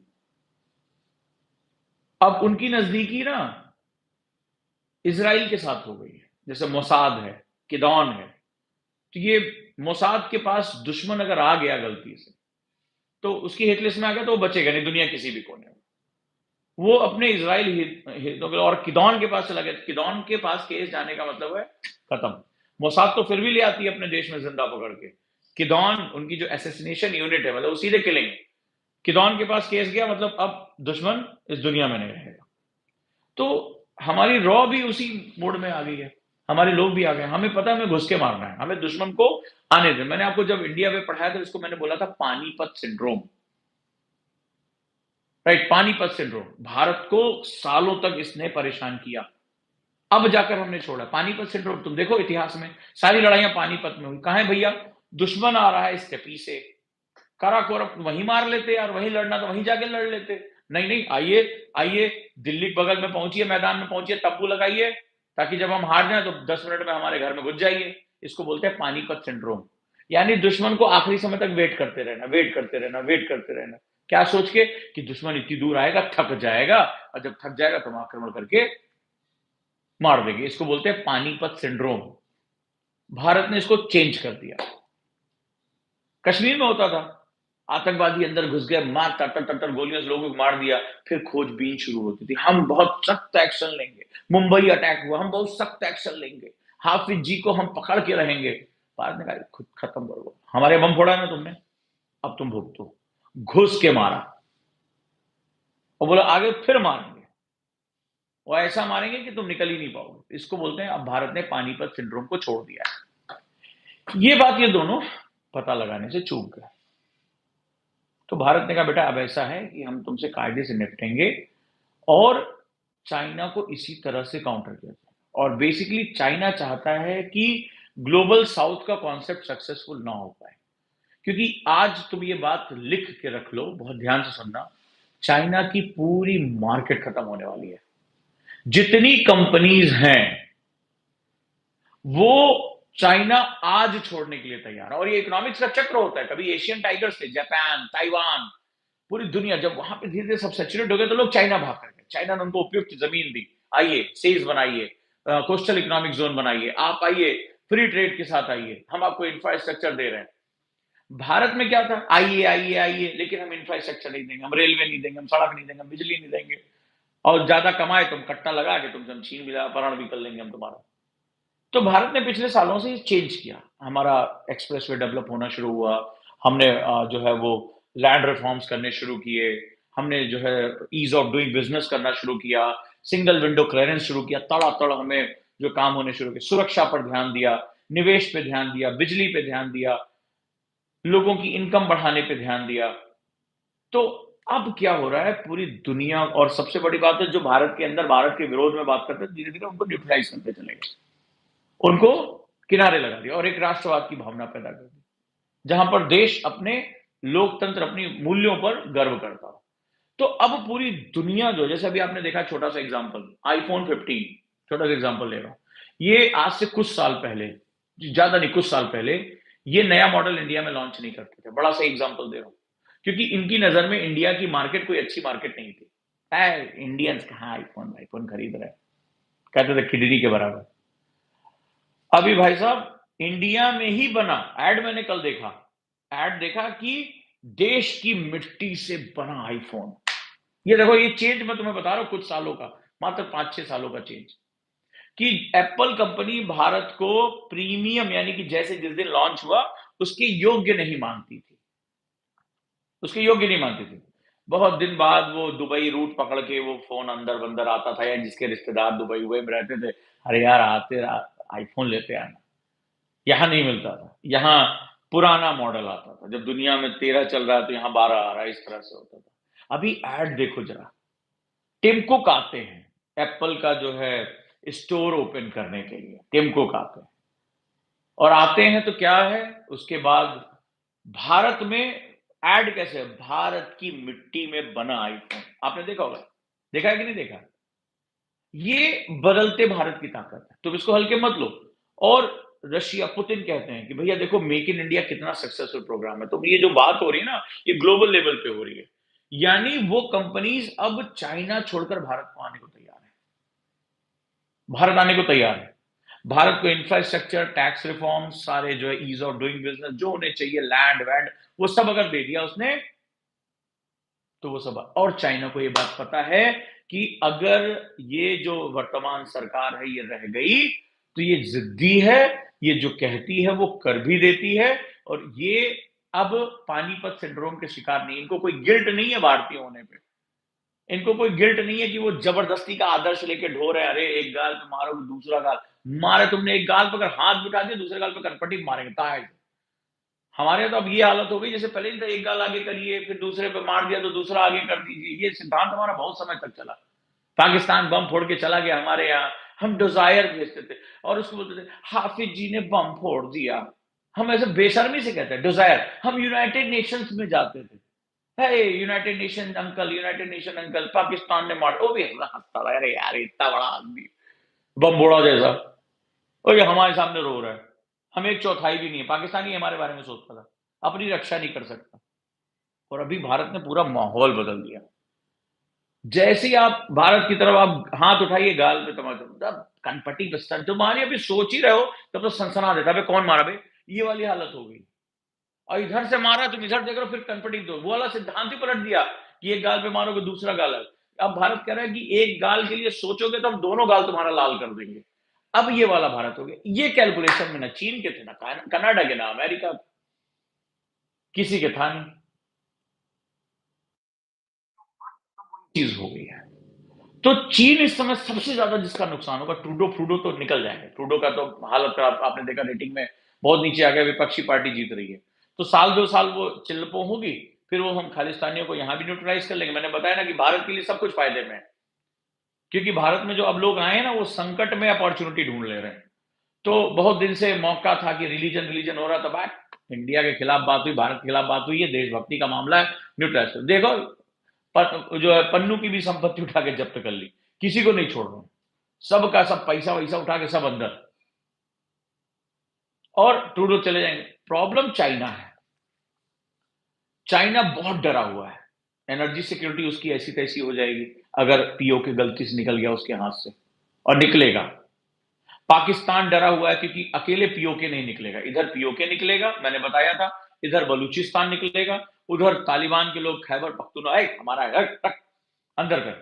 अब उनकी नजदीकी ना इजराइल के साथ हो गई है, जैसे मोसाद है, किदौन है, तो ये मोसाद के पास दुश्मन अगर आ गया गलती से तो उसकी हिट लिस्ट में आ गया तो वो बचेगा नहीं दुनिया किसी भी कोने में। वो अपने इजराइल हितों के, और किदौन के पास चला गया, किदौन के पास केस जाने का मतलब है खत्म। मोसाद तो फिर भी ले आती है अपने देश में जिंदा पकड़ के, किदौन उनकी जो एसेसिनेशन यूनिट है मतलब वो सीधे किलेंगे। किदौन के पास केस गया मतलब अब दुश्मन इस दुनिया में नहीं रहेगा। तो हमारी रॉ भी उसी मोड में आ गई है, हमारे लोग भी आ गए, हमें पता है हमें घुस के मारना है, हमें दुश्मन को आने दे। मैंने आपको जब इंडिया में पढ़ाया था इसको मैंने बोला था Panipat syndrome, right, Panipat syndrome. Bharat को सालों तक इसने परेशान किया, अब जाकर हमने छोड़ा। पानीपत सिंड्रोम तुम देखो इतिहास में सारी लड़ाइयां पानीपत में हुई, कहां है भैया, दुश्मन आ रहा है स्टेपी से, काराकोरम वहीं मार लेते यार, वहीं लड़ना तो वहीं जाके लड़ लेते। नहीं नहीं, आइए आइए, दिल्ली के बगल में पहुंचिए, मैदान में पहुंचिए, तब्बू लगाइए, ताकि जब हम हार जाए तो 10 मिनट में हमारे घर में घुस जाइए। इसको बोलते हैं पानीपत सिंड्रोम, यानी दुश्मन को आखिरी समय तक वेट करते रहना, वेट करते रहना, वेट करते रहना, क्या सोच के कि दुश्मन इतनी दूर आएगा थक जाएगा, और जब थक जाएगा तो हम आक्रमण करके मार देंगे। इसको बोलते हैं पानीपत सिंड्रोम। भारत ने इसको चेंज कर दिया। कश्मीर में होता था, आतंकवादी अंदर घुस गए, मार टर टर गोलियों से लोगों को मार दिया, फिर खोजबीन शुरू होती थी, हम बहुत सख्त एक्शन लेंगे, मुंबई अटैक हुआ हम बहुत सख्त एक्शन लेंगे, हाफिज जी को हम पकड़ के रहेंगे। भारत ने कहा खुद खत्म करो, हमारे बम फोड़ा ना तुमने, अब तुम भुगतो। घुस के मारा और बोला आगे फिर मारेंगे, और ऐसा मारेंगे कि तुम निकल ही नहीं पाओगे। इसको बोलते हैं अब भारत ने पानीपत सिंड्रोम को छोड़ दिया है। ये बात ये दोनों पता लगाने से चूक गए। तो भारत ने कहा बेटा अब ऐसा है कि हम तुमसे कायदे से निपटेंगे, और चाइना को इसी तरह से काउंटर किया जाए। और बेसिकली चाइना चाहता है कि ग्लोबल साउथ का कॉन्सेप्ट सक्सेसफुल ना हो पाए, क्योंकि आज तुम ये बात लिख के रख लो, बहुत ध्यान से सुनना, चाइना की पूरी मार्केट खत्म होने वाली है। जितनी कंपनीज हैं वो चाइना आज छोड़ने के लिए तैयार है, और ये इकोनॉमिक्स का चक्र होता है, कभी एशियन टाइगर्स थे, जापान, ताइवान, पूरी दुनिया, जब वहां पे धीरे धीरे सब सेचुरेट हो गए तो लोग चाइना भाग कर गए। चाइना ने उनको उपयुक्त जमीन दी, आइए सेज बनाइए, कोस्टल इकोनॉमिक जोन बनाइए, आप आइए, फ्री ट्रेड के साथ आइए, हम आपको इंफ्रास्ट्रक्चर दे रहे हैं। भारत में क्या था, आइए आइए आइए, लेकिन हम इंफ्रास्ट्रक्चर नहीं देंगे, हम रेलवे नहीं देंगे, हम सड़क नहीं देंगे, हम बिजली नहीं देंगे, और ज्यादा कमाए तुम कट्टा लगा के तुमसे हम छीन भी अपहरण भी कर लेंगे हम तुम्हारा। तो भारत ने पिछले सालों से चेंज किया, हमारा एक्सप्रेसवे डेवलप होना शुरू हुआ, हमने जो है वो लैंड रिफॉर्म्स करने शुरू किए, हमने जो है ईज ऑफ डूइंग बिजनेस करना शुरू किया, सिंगल विंडो क्लियरेंस शुरू किया, तड़ातड़ हमें जो काम होने शुरू किए, सुरक्षा पर ध्यान दिया, निवेश पे ध्यान दिया, बिजली पे ध्यान दिया, लोगों की इनकम बढ़ाने पे ध्यान दिया। तो अब क्या हो रहा है, पूरी दुनिया, और सबसे बड़ी बात है जो भारत के अंदर भारत के विरोध में बात करते हैं धीरे धीरे उनको न्यूट्रलाइज करते चले गए, उनको किनारे लगा दिया, और एक राष्ट्रवाद की भावना पैदा कर दी, जहां पर देश अपने लोकतंत्र, अपनी मूल्यों पर गर्व करता हो। तो अब पूरी दुनिया जो, जैसे अभी आपने देखा, छोटा सा एग्जांपल, आईफोन 15, छोटा सा एग्जांपल ले रहा हूं, ये आज से कुछ साल पहले, ज्यादा नहीं कुछ साल पहले, ये नया मॉडल इंडिया में लॉन्च नहीं करते थे। बड़ा सा एग्जांपल दे रहा हूं, क्योंकि इनकी नजर में इंडिया की मार्केट कोई अच्छी मार्केट नहीं थी। इंडियंस कहाँ आईफोन आईफोन खरीद रहे, कहते थे खिडरी के बराबर। अभी भाई साहब इंडिया में ही बना, एड मैंने कल देखा, एड देखा कि देश की मिट्टी से बना आईफोन। ये देखो, ये चेंज मैं तुम्हें बता रहा हूं कुछ सालों का, मात्र 5-6 सालों का चेंज। कि एप्पल कंपनी भारत को प्रीमियम यानी कि जैसे जिस दिन लॉन्च हुआ उसके योग्य नहीं मानती थी, उसके योग्य नहीं मानती थी। बहुत दिन बाद वो दुबई रूट पकड़ के वो फ़ोन अंदर-बंदर आता था, या जिसके रिश्तेदार दुबई-वुबई में रहते थे, "अरे यार आते आईफ़ोन लेते आना।" यहाँ नहीं मिलता था, यहाँ पुराना मॉडल आता था। जब दुनिया में 13 चल रहा है तो यहाँ 12 आ रहा है, इस तरह से होता था। अभी ऐड देखो ज़रा, टिम कुक आते हैं एप्पल का जो है स्टोर ओपन करने के लिए, टिम कुक आते हैं और आते हैं तो क्या है, उसके बाद भारत में ऐड कैसे है, भारत की मिट्टी में बना आईफोन, आपने देखा होगा, देखा है कि नहीं देखा? ये बदलते भारत की ताकत है, तुम इसको हल्के मत लो। और रशिया, पुतिन कहते हैं कि भैया देखो मेक इन इंडिया कितना सक्सेसफुल प्रोग्राम है, तो ये जो बात हो रही है ना, ये ग्लोबल लेवल पे हो रही है। यानी वो कंपनीज अब चाइना छोड़कर भारत को आने को तैयार है, भारत आने को तैयार है। भारत को इंफ्रास्ट्रक्चर, टैक्स रिफॉर्म, सारे जो है ईज ऑफ डूइंग बिजनेस जो होने चाहिए, लैंड वैंड, वो सब अगर दे दिया उसने, तो वो सब। और चाइना को ये बात पता है कि अगर ये जो वर्तमान सरकार है ये रह गई तो ये जिद्दी है, ये जो कहती है वो कर भी देती है। और ये अब पानीपत सिंड्रोम के शिकार नहीं, इनको कोई गिल्ट नहीं है भारतीय होने पे, इनको कोई गिल्ट नहीं है कि वो जबरदस्ती का आदर्श लेके ढो रहे हैं, अरे एक गाल पे मारो दूसरा गाल, मारे तुमने एक गाल पर अगर हाथ बिठा दिया दूसरे गाल पे कनपट्टी मारेंगे ताए। हमारे यहाँ तो अब ये हालत हो गई, जैसे पहले ही था एक गाल आगे करिए फिर दूसरे पे मार दिया तो दूसरा आगे कर दीजिए, ये सिद्धांत हमारा बहुत समय तक चला। पाकिस्तान बम फोड़ के चला गया हमारे यहाँ, हम डिजायर भेजते थे और उसको बोलते थे हाफिज जी ने बम फोड़ दिया। हम ऐसे बेशर्मी से कहते हैं डिजायर, हम यूनाइटेड नेशंस में जाते थे, है United nation uncle, United nation uncle, Pakistan ने मार, वो भी हंसता था, अरे यार इतना बड़ा आदमी बम फोड़ा जैसा, और ये हमारे सामने रो रहा है। हम एक चौथाई भी नहीं है, पाकिस्तानी हमारे बारे में सोचता था, अपनी रक्षा नहीं कर सकता। और अभी भारत ने पूरा माहौल बदल दिया। जैसे ही आप भारत की तरफ आप हाथ उठाइए गाल पे टमाटर, तब कनपट्टी पे सर तुम्हारी अभी सोच ही रहे हो तब तो सनसना देता है, कौन मारा बे, ये वाली हालत हो गई। और इधर से मारा तुम इधर देख रहे हो फिर कनपट्टी दो, वो वाला सिद्धांत ही पलट दिया कि एक गाल पे मारोगे दूसरा गाल है। अब भारत कह रहा है कि एक गाल के लिए सोचोगे तो हम दोनों गाल तुम्हारा लाल कर देंगे। अब ये वाला भारत हो गया, ये कैलकुलेशन में ना चीन के थे ना कनाडा के ना अमेरिका, किसी के था नहीं, चीज हो गई है। तो चीन इस समय सबसे ज्यादा जिसका नुकसान होगा, ट्रूडो फ्रूडो तो निकल जाएंगे, ट्रूडो का तो हालत आपने देखा रेटिंग में बहुत नीचे आ गया, विपक्षी पार्टी जीत रही है। तो साल 2 साल वो चिल्लपो होगी, फिर वो हम खालिस्तानियों को यहां भी न्यूट्रलाइज कर लेंगे। मैंने बताया ना कि भारत के लिए सब कुछ फायदे में है, क्योंकि भारत में जो अब लोग आए हैं ना वो संकट में अपॉर्चुनिटी ढूंढ ले रहे हैं। तो बहुत दिन से मौका था कि रिलीजन रिलीजन हो रहा था, बात इंडिया के खिलाफ बात हुई, भारत के खिलाफ बात हुई है, देशभक्ति का मामला है, न्यूट्रलाइज देखो। जो है पन्नू की भी संपत्ति उठा के जब्त कर ली, किसी को नहीं छोड़ रहा, सबका सब पैसा वैसा उठा के सब अंदर, और ट्रूडो चले जाएंगे। प्रॉब्लम चाइना है, चाइना बहुत डरा हुआ है, एनर्जी सिक्योरिटी उसकी ऐसी तैसी हो जाएगी अगर पीओके गलती से निकल गया उसके हाथ से, और निकलेगा। पाकिस्तान डरा हुआ है क्योंकि अकेले पीओके नहीं निकलेगा, इधर पीओके निकलेगा, मैंने बताया था, इधर बलूचिस्तान निकलेगा, उधर तालिबान के लोग खैबर पख्तूनख्वा हमारा है अंदर कर,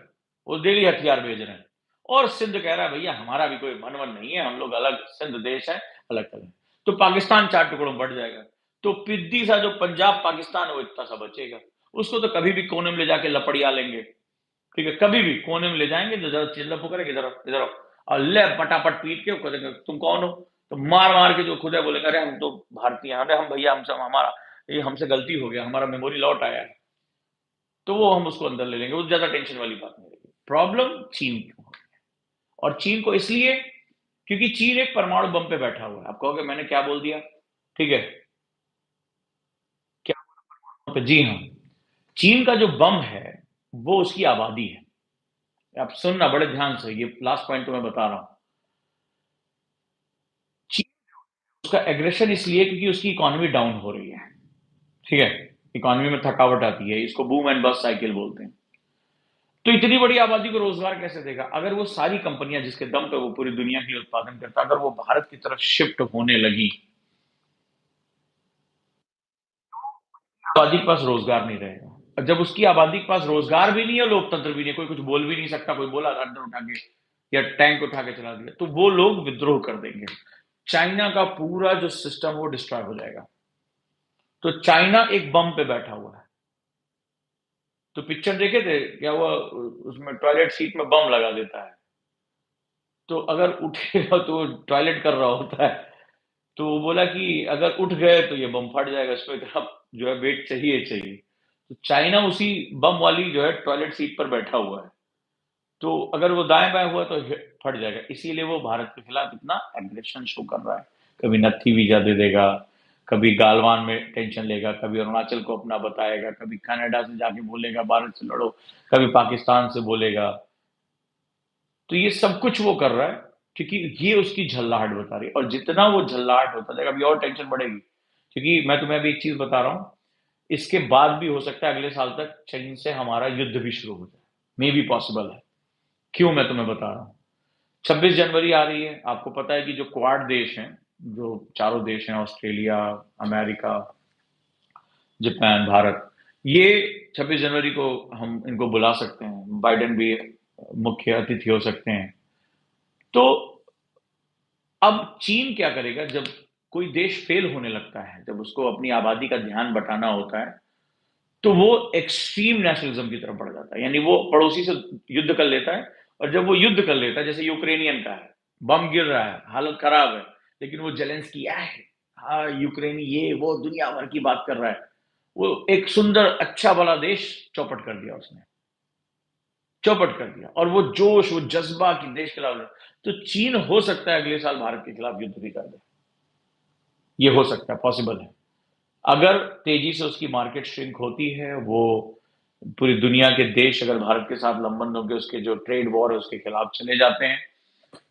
वो डेली हथियार भेज रहे हैं। और सिंध कह रहा है भैया हमारा भी कोई मन वन नहीं है, हम लोग अलग सिंध देश है, अलग अलग। तो पाकिस्तान 4 टुकड़ों में बढ़ जाएगा, तो पिद्दी सा जो पंजाब पाकिस्तान है वो इतना सा बचेगा, उसको तो कभी भी कोने में ले जाके लपड़िया लेंगे, ठीक है, कभी भी कोने में ले जाएंगे, जो जरा चिल्ला पुकरेगा इधर इधर और ले पटापट पीट के वो कहेंगे तुम कौन हो, तो मार मार के जो खुद है बोलेंगे अरे हम तो भारतीय हैं, अरे हम भैया हमसे हमारा ये हमसे गलती हो गया, हमारा मेमोरी लौट आया है, तो वो हम उसको अंदर ले लेंगे, वो ज्यादा टेंशन वाली बात नहीं रहेगी। प्रॉब्लम चीन की, और चीन को इसलिए क्योंकि चीन एक परमाणु बम पे बैठा हुआ है। आप कहोगे मैंने क्या बोल दिया, ठीक है, क्या, जी हाँ, चीन का जो बम है वो उसकी आबादी है। आप सुनना बड़े ध्यान से, ये लास्ट पॉइंट तो मैं बता रहा हूं। चीन उसका एग्रेशन इसलिए क्योंकि उसकी इकोनॉमी डाउन हो रही है, ठीक है, इकोनॉमी में थकावट आती है, इसको बूम एंड बस्ट साइकिल बोलते हैं। तो इतनी बड़ी आबादी को रोजगार कैसे देगा, अगर वो सारी कंपनियां जिसके दम पे वो पूरी दुनिया के लिए उत्पादन करता, अगर वो भारत की तरफ शिफ्ट होने लगी, आबादी के पास रोजगार नहीं रहेगा। और जब उसकी आबादी के पास रोजगार भी नहीं है, लोकतंत्र भी नहीं, कोई कुछ बोल भी नहीं सकता, कोई बोला अंदर उठा के या टैंक उठा के चला दिया, तो वो लोग विद्रोह कर देंगे। चाइना का पूरा जो सिस्टम वो डिस्ट्रॉय हो जाएगा। तो चाइना एक बम पे बैठा हुआ है। तो पिक्चर देखे थे क्या हुआ, उसमें टॉयलेट सीट में बम लगा देता है। तो अगर उठेगा तो वो टॉयलेट कर रहा होता है। तो वो बोला कि अगर उठ गए तो ये बम फट जाएगा, इसमें इतना जो है वेट चाहिए चाहिए। तो चाइना उसी बम वाली जो है टॉयलेट सीट पर बैठा हुआ है। तो अगर वो दाएं बाएं हुआ तो फट जाएगा, इसीलिए वो भारत के खिलाफ इतना एग्रेशन शो कर रहा है। कभी नत्थी वीजा दे देगा, कभी गालवान में टेंशन लेगा, कभी अरुणाचल को अपना बताएगा, कभी कनाडा से जाके बोलेगा भारत से लड़ो, कभी पाकिस्तान से बोलेगा। तो ये सब कुछ वो कर रहा है क्योंकि ये उसकी झल्लाहट बता रही है, और जितना वो झल्लाहट होता जाएगा अभी और टेंशन बढ़ेगी। क्योंकि मैं तुम्हें अभी एक चीज बता रहा हूँ, इसके बाद भी हो सकता है अगले साल तक चीन से हमारा युद्ध भी शुरू हो जाए, मे बी पॉसिबल है। क्यों मैं तुम्हें बता रहा हूँ, 26 जनवरी आ रही है, आपको पता है कि जो क्वाड देश हैं, जो चारों देश हैं, ऑस्ट्रेलिया, अमेरिका, जापान, भारत, ये 26 जनवरी को हम इनको बुला सकते हैं, बाइडेन भी मुख्य अतिथि हो सकते हैं। तो अब चीन क्या करेगा जब कोई देश फेल होने लगता है, जब उसको अपनी आबादी का ध्यान बटाना होता है, तो वो एक्सट्रीम नेशनलिज्म की तरफ बढ़ जाता है, यानी वो पड़ोसी से युद्ध कर लेता है। और जब वो युद्ध कर लेता है, जैसे यूक्रेनियन का है, बम गिर रहा है, हालत खराब है, लेकिन वो जेलेंस्की है, हाँ यूक्रेनी ये वो दुनिया भर की बात कर रहा है, वो एक सुंदर अच्छा वाला देश चौपट कर दिया उसने, चौपट कर दिया। और वो जोश वो जज्बा कि देश के खिलाफ, तो चीन हो सकता है अगले साल भारत के खिलाफ युद्ध भी कर दे। ये हो सकता है, पॉसिबल है। अगर तेजी से उसकी मार्केट श्रिंक होती है, वो पूरी दुनिया के देश अगर भारत के साथ लंबन होकर उसके जो ट्रेड वॉर है उसके खिलाफ चले जाते हैं,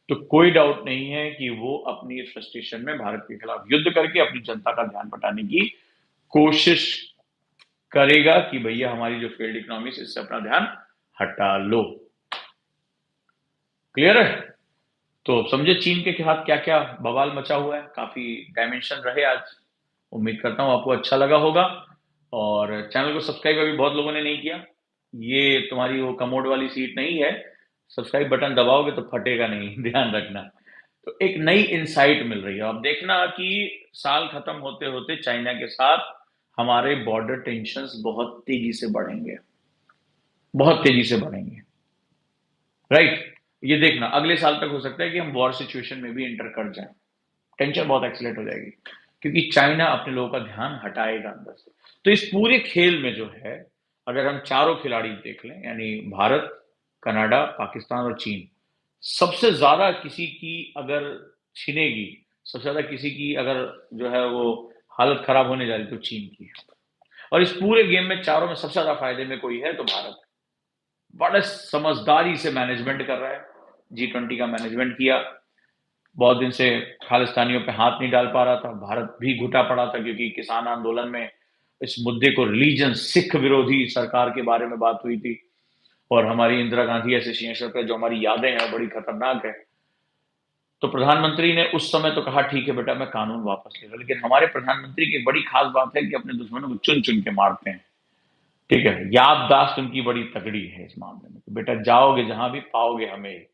तो कोई डाउट नहीं है कि वो अपनी फ्रस्ट्रेशन में भारत के खिलाफ युद्ध करके अपनी जनता का ध्यान बटाने की कोशिश करेगा कि भैया हमारी जो फील्ड इकोनॉमी है इससे अपना ध्यान हटा लो। क्लियर है? तो समझे चीन के खिलाफ क्या क्या बवाल मचा हुआ है, काफी डायमेंशन रहे आज। उम्मीद करता हूँ आपको अच्छा लगा होगा। और चैनल को सब्सक्राइब अभी बहुत लोगों ने नहीं किया, ये तुम्हारी वो कमोड वाली सीट नहीं है, सब्सक्राइब बटन दबाओगे तो फटेगा नहीं ध्यान रखना। तो एक नई इंसाइट मिल रही है, अब देखना कि साल खत्म होते होते चाइना के साथ हमारे बॉर्डर टेंशंस बहुत तेजी से बढ़ेंगे, बहुत तेजी से बढ़ेंगे। राइट, ये देखना अगले साल तक हो सकता है कि हम वॉर सिचुएशन में भी इंटर कर जाएं, टेंशन बहुत एक्सीलेट हो जाएगी, क्योंकि चाइना अपने लोगों का ध्यान हटाएगा अंदर से। तो इस पूरे खेल में जो है, अगर हम चारों खिलाड़ी देख लें, यानी भारत, कनाडा, पाकिस्तान और चीन, सबसे ज्यादा किसी की अगर छिनेगी, सबसे ज्यादा किसी की अगर जो है वो हालत खराब होने जा रही तो चीन की है। और इस पूरे गेम में चारों में सबसे ज्यादा फायदे में कोई है तो भारत। बड़े समझदारी से मैनेजमेंट कर रहा है, G20 का मैनेजमेंट किया, बहुत दिन से खालिस्तानियों पे हाथ नहीं डाल पा रहा था, भारत भी घुटा पड़ा था क्योंकि किसान आंदोलन में इस मुद्दे को रिलीजन सिख विरोधी सरकार के बारे में बात हुई थी, और हमारी इंदिरा गांधी एसोसिएशन पे जो हमारी यादें हैं बड़ी खतरनाक है। तो प्रधानमंत्री ने उस समय तो कहा ठीक है बेटा मैं कानून वापस ले रहा, लेकिन हमारे प्रधानमंत्री की एक बड़ी खास बात है कि अपने दुश्मनों को चुन चुन के मारते हैं। ठीक है, याददाश्त उनकी बड़ी तगड़ी है इस मामले में, तो बेटा जाओगे जहां भी पाओगे हमें।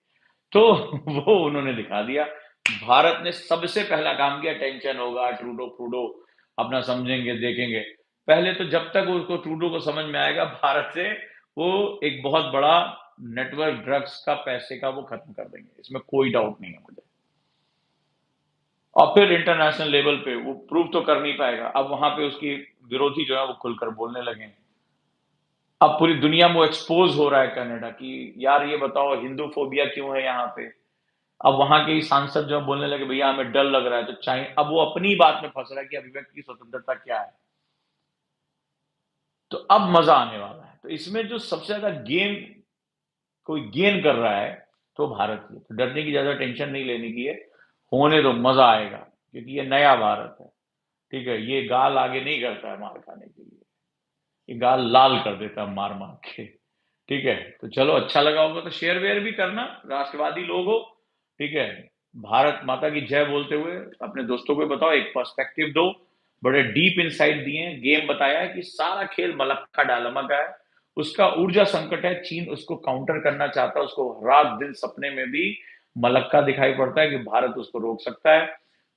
तो वो उन्होंने दिखा दिया। भारत ने सबसे पहला काम किया, टेंशन होगा ट्रूडो फ्रूडो अपना समझेंगे देखेंगे, पहले तो जब तक उसको ट्रूडो को समझ में आएगा भारत से वो एक बहुत बड़ा नेटवर्क ड्रग्स का पैसे का वो खत्म कर देंगे, इसमें कोई डाउट नहीं है मुझे। और फिर इंटरनेशनल लेवल पे वो प्रूव तो कर नहीं पाएगा, अब वहां पे उसकी विरोधी जो है वो खुलकर बोलने लगे। अब पूरी दुनिया में वो एक्सपोज हो रहा है कनाडा की, यार ये बताओ हिंदू फोबिया क्यों है यहाँ पे। अब वहां के ही सांसद जो बोलने लगे भैया हमें डर लग रहा है, तो चाहे अब वो अपनी बात में फंस रहा है कि अभिव्यक्ति की स्वतंत्रता क्या है। तो अब मजा आने वाला है, तो इसमें जो सबसे ज्यादा गेम कोई गेन कर रहा है तो भारत ही है। तो डरने की ज्यादा टेंशन नहीं लेने की है, होने दो मजा आएगा, क्योंकि ये नया भारत है। ठीक है, ये गाल आगे नहीं करता है मार खाने के लिए, ये गाल लाल कर देता है मार मार के। ठीक है, तो चलो अच्छा लगा होगा तो शेयर वेयर भी करना, राष्ट्रवादी लोग हो। ठीक है, भारत माता की जय बोलते हुए अपने दोस्तों को बताओ, एक पर्सपेक्टिव दो, बड़े डीप इनसाइट दिए हैं, गेम बताया है कि सारा खेल मलक्का डालमा का है, उसका ऊर्जा संकट है, चीन उसको काउंटर करना चाहता है, उसको रात दिन सपने में भी मलक्का दिखाई पड़ता है कि भारत उसको रोक सकता है।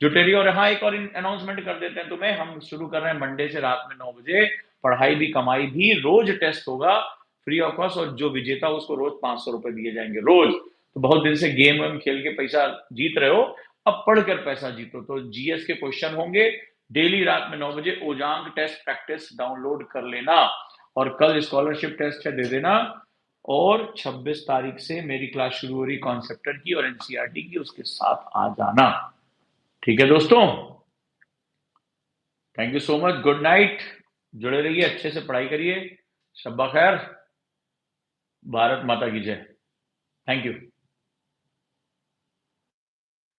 जुटेरिया और हाँ, एक और अनाउंसमेंट कर देते हैं तुम्हें, हम शुरू कर रहे हैं मंडे से रात में 9 बजे, पढ़ाई भी कमाई भी, रोज टेस्ट होगा फ्री ऑफ कॉस्ट, और जो विजेता हो उसको रोज 500 रुपए दिए जाएंगे रोज। तो बहुत दिन से गेम वेम खेल के पैसा जीत रहे हो, अब पढ़कर पैसा जीतो। तो जीएस के क्वेश्चन होंगे डेली रात में 9 बजे, ओजांग टेस्ट प्रैक्टिस डाउनलोड कर लेना, और कल स्कॉलरशिप टेस्ट है, दे देना। और 26 तारीख से मेरी क्लास शुरू हो रही कॉन्सेप्टर की और एनसीईआरटी की, उसके साथ आ जाना। ठीक है दोस्तों, thank you so much, good night, जुड़े रहिए, अच्छे से पढ़ाई करिए, शब्बा खैर, भारत माता की जय, थैंक यू।